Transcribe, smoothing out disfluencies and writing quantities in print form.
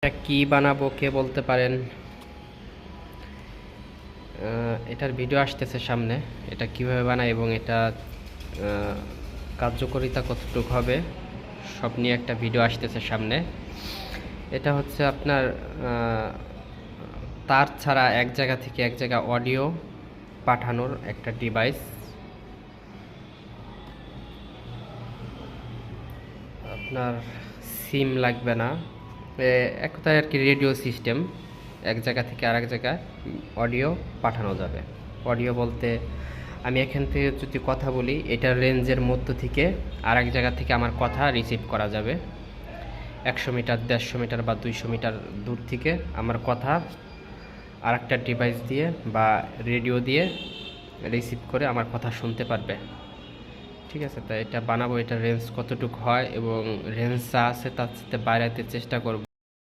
এটা কি বানাবো কে বলতে পারেন? এটার ভিডিও আসতেছে সামনে। এটা কিভাবে বানাই এবং এটা কার্যকারিতা কতটুকু হবে সব নিয়ে একটা ভিডিও আসতেছে সামনে। এটা হচ্ছে আপনার তার ছাড়া এক জায়গা থেকে এক জায়গা অডিও পাঠানোর একটা ডিভাইস। আপনার সিম লাগবে না, এক কথায় আর কি রেডিও সিস্টেম। এক জায়গা থেকে আরেক জায়গায় অডিও পাঠানো যাবে। অডিও বলতে আমি এখান থেকে যদি কথা বলি, এটার রেঞ্জের মধ্য থেকে আরেক জায়গা থেকে আমার কথা রিসিভ করা যাবে। 100 মিটার, 150 মিটার বা 200 মিটার দূর থেকে আমার কথা আরেকটা ডিভাইস দিয়ে বা রেডিও দিয়ে রিসিভ করে আমার কথা শুনতে পারবে। ঠিক আছে, তাই এটা বানাবো। এটা রেঞ্জ কতটুকু হয় এবং রেঞ্জ যা আছে তার সাথে বাড়াতে চেষ্টা করব।